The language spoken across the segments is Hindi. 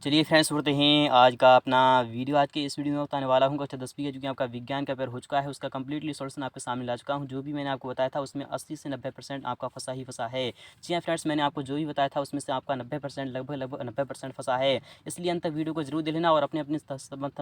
चलिए फ्रेंड्स बढ़ते हैं आज का अपना वीडियो। आज के इस वीडियो में बताने वाला हूँ कक्षा 10वीं का जो कि आपका विज्ञान का पेपर हो चुका है, उसका कंप्लीटली सॉल्यूशन आपके सामने ला चुका हूँ। जो भी मैंने आपको बताया था उसमें 80 से 90% आपका फंसा ही फंसा है। जी हाँ फ्रेंड्स, मैंने आपको जो भी बताया था उसमें से आपका 90% लगभग 90% फंसा है। इसलिए अंत तक वीडियो को जरूर देख लेना और अपने अपने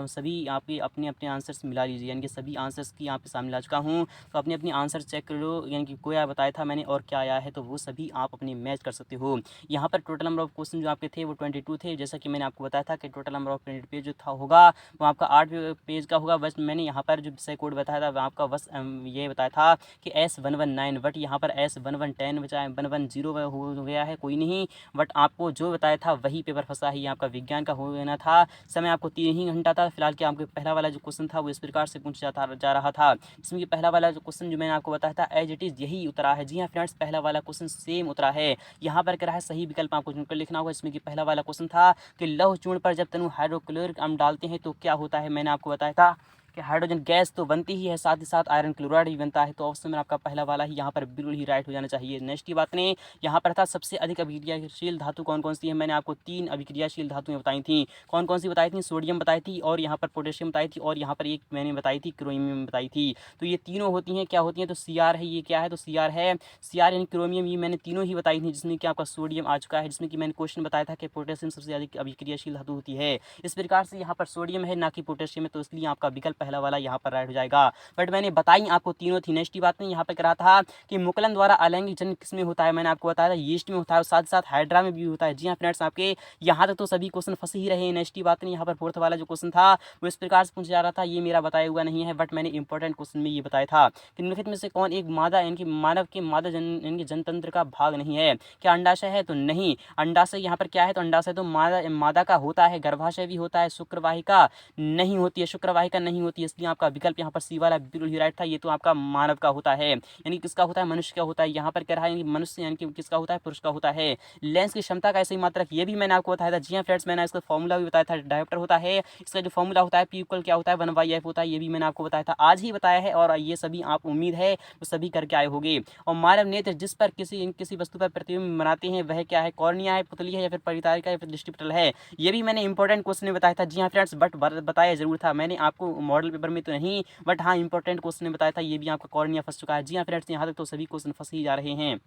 सभी आपके अपने अपने आंसर्स मिला लीजिए, यानी कि सभी आंसर्स की आपके सामने ला चुका हूँ। तो अपने अपने आंसर चेक कर लो, यानी कि कोई बताया था मैंने और क्या आया है, तो वो सभी आप अपने मैच कर सकते हो। यहाँ पर टोटल नंबर ऑफ क्वेश्चन जो आपके थे वो 22 थे। जैसा कि मैंने आपको बताया था कि total number of printed page जो था होगा वो आपका 8 पेज का होगा। बस मैंने यहाँ पर जो विषय कोड बताया था वह आपका बस ये बताया था कि S119, बट यहाँ पर S1110 बचा 110 हो गया है, कोई नहीं। बट आपको जो बताया था वही पेपर फंसा ही आपका विज्ञान का हो गया था। समय आपको 3 ही घंटा था। फिलहाल कि आपके पहला वाला जो क्वेश्चन था वो इस प्रकार से पूछा जा रहा था, जिसमें कि पहला वाला जो क्वेश्चन जो मैंने आपको बताया था एज इट इज़ यही उतरा है। जी हाँ फ्रेंड्स, पहला वाला क्वेश्चन सेम उतरा है। यहाँ पर क्या है, सही विकल्प आपको चुनकर लिखना होगा। इसमें कि पहला वाला क्वेश्चन था कि लौह चूर्ण पर जब तनु हाइड्रोक्लोरिक अम्ल डालते हैं तो क्या होता है। मैंने आपको बताया था कि हाइड्रोजन गैस तो बनती ही है, साथ ही साथ आयरन क्लोराइड भी बनता है। तो ऑप्शन में आपका पहला वाला ही यहाँ पर बिल्कुल ही राइट हो जाना चाहिए। नेक्स्ट की बात ने यहाँ पर था सबसे अधिक अभिक्रियाशील धातु कौन कौन सी है। मैंने आपको 3 अभिक्रियाशील धातुएं बताई थी। कौन कौन सी बताई थी? सोडियम बताई थी, और यहाँ पर पोटेशियम बताई थी, और यहाँ पर एक मैंने बताई थी क्रोमियम बताई थी। तो ये तीनों होती हैं, क्या होती हैं? तो Cr है। ये क्या है? तो Cr है। Cr यानी क्रोमियम, ये मैंने तीनों ही बताई थी, जिसमें कि आपका सोडियम आ चुका है, जिसमें कि मैंने क्वेश्चन बताया था कि पोटेशियम सबसे अधिक अभिक्रियाशील धातु होती है। इस प्रकार से यहाँ पर सोडियम है ना कि पोटेशियम है, तो इसलिए आपका विकल्प पहला वाला यहाँ पर राइट हो जाएगा। बट मैंने बताई आपको तीनों थी। नेक्स्ट बात नहीं, यहाँ पर कह रहा था कि मुकुलन द्वारा अलैंगिक जन्म किसमें होता है। मैंने आपको बताया था यीस्ट में होता है, और साथ साथ हाइड्रा में भी होता है। जी हाँ फ्रेंड्स, आपके यहाँ तक तो सभी क्वेश्चन फंसे ही रहे हैं। नेक्स्ट बात नहीं, यहाँ पर फोर्थ वाला जो क्वेश्चन था वो इस प्रकार से पूछा जा रहा था, ये मेरा बताया हुआ नहीं है, बट मैंने इंपॉर्टेंट क्वेश्चन में ये बताया था कि निम्नलिखित में से कौन एक मादा यानी कि मानव के मादा यानी कि जनतंत्र का भाग नहीं है। क्या अंडाशय है? तो नहीं। अंडाशय यहाँ पर क्या है? तो अंडाशय तो मादा का होता है। गर्भाशय भी होता है। शुक्रवाहिका नहीं होती है, शुक्रवाहिका नहीं होती है, इसलिए आपका विकल्प यहाँ पर सी वाला बिल्कुल ही राइट था। ये तो आपका मानव का होता है, यानी किसका होता है? मनुष्य का होता है। यहाँ पर कह रहा है मनुष्य यानी कि किसका होता है? पुरुष का होता है। लेंस की क्षमता का ऐसी मात्रक, ये भी मैंने आपको बताया था। जी हाँ फ्रेंड्स, मैंने इसका फॉर्मूला भी बताया था। डायोप्टर होता है, इसका जो फॉर्मूला होता है P क्या होता है? 1/f होता है। ये भी मैंने आपको बताया था, आज ही बताया है, और ये सभी आप उम्मीद है वो सभी करके आए होंगे। और मानव नेत्र जिस पर किसी वस्तु पर प्रतिबिंब बनाते हैं वह क्या है? कॉर्निया है, पुतली है, या फिर परितारिका, या फिर दृष्टिपटल है। ये भी मैंने इंपॉर्टेंट क्वेश्चन में बताया था। जी हाँ फ्रेंड्स, बट बताया जरूर था मैंने आपको, मॉडल पेपर में तो नहीं, बट हाँ इंपॉर्टेंट क्वेश्चन में बताया था। ये भी आपका कॉर्निया फंस चुका है। जी हाँ फ्रेंड्स, यहाँ तक तो सभी क्वेश्चन फंस ही जा रहे हैं।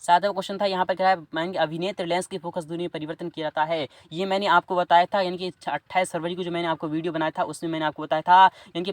सातवां क्वेश्चन था यहाँ पर क्या है, मानेंगे अभिनेत्र लेंस की फोकस दूरी में परिवर्तन किया जाता है। ये मैंने आपको बताया था, यानी कि 28 फरवरी को जो मैंने आपको वीडियो बनाया था उसमें मैंने आपको बताया था, यानी कि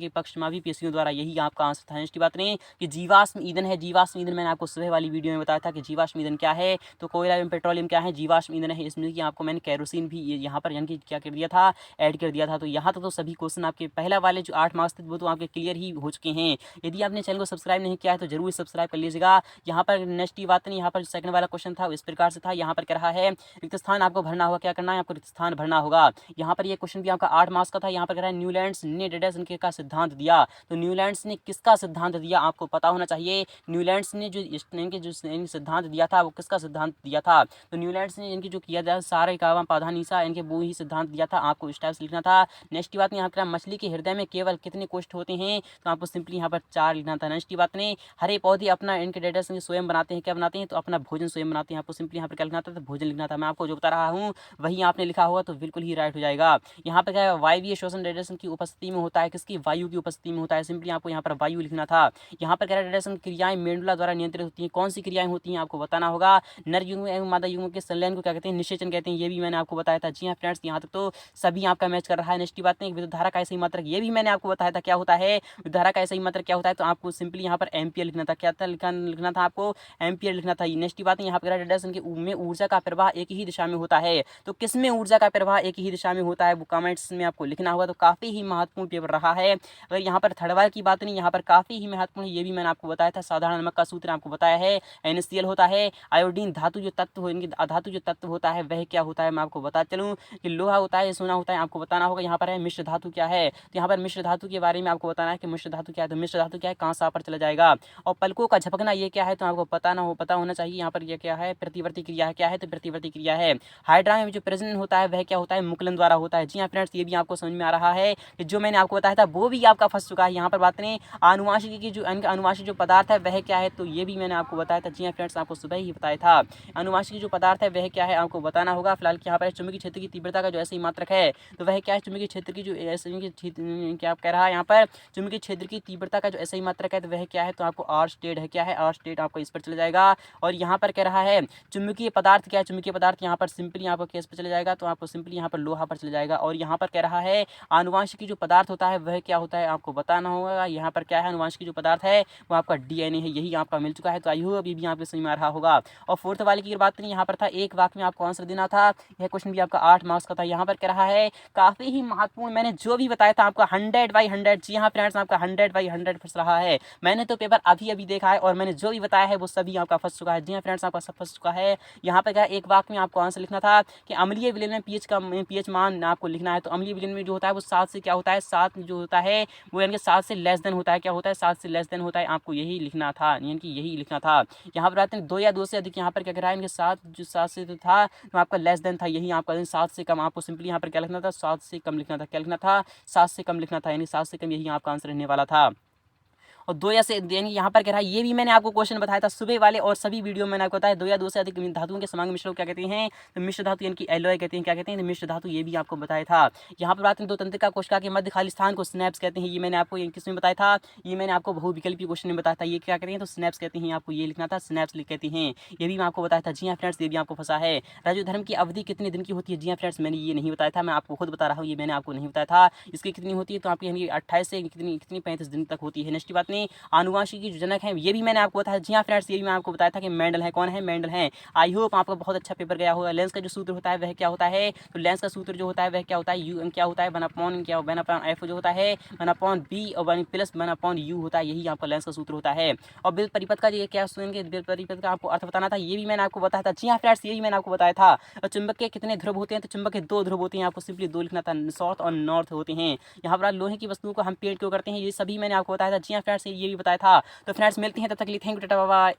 पक्षमाभी पेशियों द्वारा, यही आपका आंसर था। नेक्स्ट बात नहीं कि जीवाश्म ईंधन है। जीवाश्म ईंधन मैंने आपको सुबह वाली वीडियो में बताया था कि जीवाश्म ईंधन क्या है। तो कोयला एवं पेट्रोलियम क्या है? जीवाश्म ईंधन है। इसमें कि आपको मैंने केरोसिन भी यहाँ पर यानी कि क्या कर दिया था, ऐड कर दिया था। तो यहाँ तक तो सभी क्वेश्चन आपके पहला वाले जो 8 मार्क्स थे वो तो आपके क्लियर ही हो चुके हैं। यदि आपने चैनल को सब्सक्राइब नहीं किया है तो जरूर सब्सक्राइब कर लीजिएगा। यहाँ पर नेक्स्ट की बात नहीं, यहाँ पर सेकंड वाला क्वेश्चन था इस प्रकार से था। यहाँ पर कह रहा है रिक्त स्थान आपको भरना होगा। क्या करना है? आपको रिक्त स्थान भरना होगा। यहाँ पर ये क्वेश्चन भी आपका 8 मार्क्स का था। यहाँ पर कह रहा है न्यूलैंड्स ने डेडेसन का सिद्धांत दिया। तो न्यूलैंड्स ने किसका सिद्धांत दिया आपको पता होना चाहिए। न्यूलैंड्स ने जो सिद्धांत दिया था वो किसका सिद्धांत दिया था। तो न्यूलैंड्स ने इनकी जो किया था सारे कावा पाधानीसा इनके वो ही सिद्धांत दिया था। आपको इस टाइप से लिखना था। नेक्स्ट बात यहाँ पर मछली के हृदय में केवल कितने कोष्ठ होते हैं? तो आपको सिंपली यहाँ पर 4 लिखना था। नेक्स्ट बात नहीं, हरे पौधे अपना इनके डेडेसन स्वयं बनाते हैं। क्या बनाते हैं? तो अपना भोजन स्वयं बनाते हैं। आपको सिंपली यहाँ पर क्या लिखना था? तो भोजन लिखना था। मैं आपको जो बता रहा हूँ वही आपने लिखा होगा तो बिल्कुल ही राइट हो जाएगा। यहाँ पर क्या है, वायवीय श्वसन रेडिएशन की उपस्थिति में होता है। किसकी? वायु की उपस्थिति में होता है। सिंपली आपको यहाँ पर वायु लिखना था। यहाँ पर क्या है, रेडिएशन क्रियाएं मेंडुला द्वारा नियंत्रित होती हैं। कौन सी क्रियाएं होती हैं आपको बताना होगा। नर युग्म एवं मादा युग्म के संलयन को क्या कहते हैं? निषेचन कहते हैं। ये भी मैंने आपको बताया था। जी हाँ फ्रेंड्स, यहाँ तक तो सभी आपका मैच कर रहा है। नेक्स्ट बात नहीं, विद्युत धारा का ऐसा ही मात्रक, ये भी मैंने आपको बताया था क्या होता है। विद्युत धारा का ऐसा ही मात्रक क्या होता है? तो आपको सिंपली यहाँ पर एम्पियर लिखना था। क्या था? लिखना था आपको एम्पियर लिखना था। नेक्स्ट बात है, यहाँ पर रेडिएशन के में ऊर्जा का प्रवाह एक ही दिशा में होता है। तो किस में ऊर्जा का प्रवाह एक ही दिशा में होता है वो कमेंट्स में आपको लिखना होगा। तो काफी ही महत्वपूर्ण पेपर रहा है। अगर यहाँ पर थर्ड वाले की बात नहीं, यहाँ पर काफी ही महत्वपूर्ण, ये भी मैंने आपको बताया था। साधारण नमक का सूत्र आपको बताया है, NaCl होता है। आयोडीन धातु जो तत्व धातु जो तत्व होता है वह क्या होता है मैं आपको बता चलूँ कि लोहा होता है, सोना होता है। आपको बताना होगा। यहाँ पर है मिश्र धातु क्या है। तो यहाँ पर मिश्र धातु के बारे में आपको बताना है कि मिश्र धातु क्या है। तो मिश्र धातु क्या है? कहाँ सा पर चला जाएगा। और पलकों का झपकना ये क्या है? तो आपको पता होना चाहिए यहाँ पर यह क्या है, प्रतिवर्ती क्रिया है। क्या है? तो प्रतिवर्ती क्रिया है। हाइड्रा में जो प्रेजेंट होता है वह क्या होता है, मुकुलन द्वारा होता है। जी हाँ फ्रेंड्स, ये भी आपको समझ में आ रहा है कि जो मैंने आपको बताया था वो भी आपका फंस चुका है। यहाँ पर बात करें आनुवांशिकी की, जो अनुवांशिक जो पदार्थ है वह क्या है, तो ये भी मैंने आपको बताया था। जी हाँ फ्रेंड्स, आपको सुबह ही बताया था। अनुवांशिक जो पदार्थ है वह क्या है, आपको बताना होगा। फिलहाल यहाँ पर चुंबकीय क्षेत्र की तीव्रता का जो ऐसे ही मात्रक है, तो वह क्या है, चुंबकीय क्षेत्र की जो क्या कह रहा है यहाँ पर, चुंबकीय क्षेत्र की तीव्रता का जो ऐसे ही मात्रक है तो वह क्या है, तो आपको आर स्टेट है। क्या है? आर स्टेट आपको इस पर चले जाएगा। और यहाँ पर कह रहा है चुंबकीय पदार्थ क्या है, चुंबकीय पदार्थ यहाँ पर सिंपली आपको केस पर चले जाएगा, तो आपको सिंपली यहाँ पर लोहा पर चले जाएगा। और यहाँ पर कह रहा है आनुवांशिक जो पदार्थ होता है वह क्या होता है, आपको बताना होगा। यहाँ पर क्या है, आनुवांशिक जो पदार्थ है वो आपका डीएनए है। यही आपका मिल चुका है। तो आई होप अभी भी आपको समझ में आ रहा होगा। और फोर्थ वाले की बात करें, यहाँ पर था एक वाक्य में आपको आंसर देना था। यह क्वेश्चन भी आपका 8 मार्क्स का था। यहाँ पर कह रहा है काफी ही महत्वपूर्ण, मैंने जो भी बताया था आपका 100/100। जी हाँ फ्रेंड्स, आपका 100/100 फंस रहा है। मैंने तो पेपर अभी देखा है और मैंने जो भी बताया है वो सभी आपका फंस चुका है। जी हाँ फ्रेंड्स, आपका सब फंस चुका है। यहाँ पर क्या एक वाक्य में आपको आंसर लिखना था कि अम्लीय विलयन में पीएच मान आपको लिखना है। तो अम्लीय विलयन में जो होता है वो 7 से क्या होता है, 7 जो होता है वो यानी कि 7 से लेस देन होता है। क्या होता है? 7 से लेस देन होता है। आपको यही लिखना था, यानी कि यही लिखना था। यहाँ पर आते हैं 2 या 2 से अधिक। यहाँ पर क्या कह रहा है, इनके 7 जो 7 से तो था तो आपका लेस देन था। यही आपका 7 से कम, आपको सिंपली यहाँ पर क्या लिखना था, 7 से कम लिखना था। क्या लिखना था? 7 से कम लिखना था, यानी 7 से कम, यही आपका आंसर रहने वाला था। और 2 या से यानी यहाँ पर कह रहा है, ये भी मैंने आपको क्वेश्चन बताया था सुबह वाले और सभी वीडियो में मैंने आपको बताया 2 या 2 से अधिक धातुओं के समांग मिश्रण को क्या कहते हैं, तो मिश्र धातु यानी कि एलॉय कहते हैं। क्या कहते हैं? तो मिश्र धातु, ये भी आपको बताया था। यहाँ पर बात करें 2 तंत्रिका कोशिका के मध्य खाली स्थान को स्नैप्स कहते हैं। ये मैंने आपको किसमें बताया था, ये मैंने आपको बहुविकल्पीय क्वेश्चन में बताया था। ये क्या कहते हैं, तो स्नैप्स कहते हैं। आपको ये लिखना था, स्नैप्स कहते हैं। ये भी मैं आपको बताया था। जी हाँ फ्रेंड्स, ये भी आपको फंसा है। राजधर्म की अवधि कितने दिन की होती है? जी हाँ फ्रेंड्स, मैंने ये नहीं बताया था, मैं आपको खुद बता रहा हूँ, ये मैंने आपको नहीं बताया था। इसकी कितनी होती है, तो आपकी यानी 28 से कितनी 35 दिन तक होती है। नेक्स्ट बात नहीं, आनुवांशिक की जो जनक है ये भी मैंने आपको बताया। जी हाँ फ्रेंड्स, ये भी मैं आपको बताया था कि मेंडल है। कौन है? मेंडल है। आई होप आपका बहुत अच्छा पेपर गया होगा। लेंस का जो सूत्र होता है वह क्या होता है, तो लेंस का सूत्र जो होता है वह क्या होता है, यू क्या होता है, 1/f जो होता है 1/b और 1+1/u होता है। यही आपका लेंस का सूत्र होता है। और विद्युत परिपथ का ये क्या सुनेंगे, विद्युत परिपथ का आपको अर्थ बताना था। ये भी मैंने आपको बताया था। जी हाँ फ्रेंड्स, ये भी मैंने आपको बताया था। और चुंबक के कितने ध्रुव होते हैं, तो चुंबक के 2 ध्रुव होते हैं। आपको सिंपली 2 लिखना था, साउथ और नॉर्थ होते हैं। यहाँ पर लोहे की वस्तुओं को हम पेंट क्यों करते हैं, ये सभी मैंने आपको बताया था। जी हाँ फ्रेंड्स, ये भी बताया था। तो फ्रेंड्स मिलते हैं, तब तक के लिए थैंक यू, टाटा बाय बाय।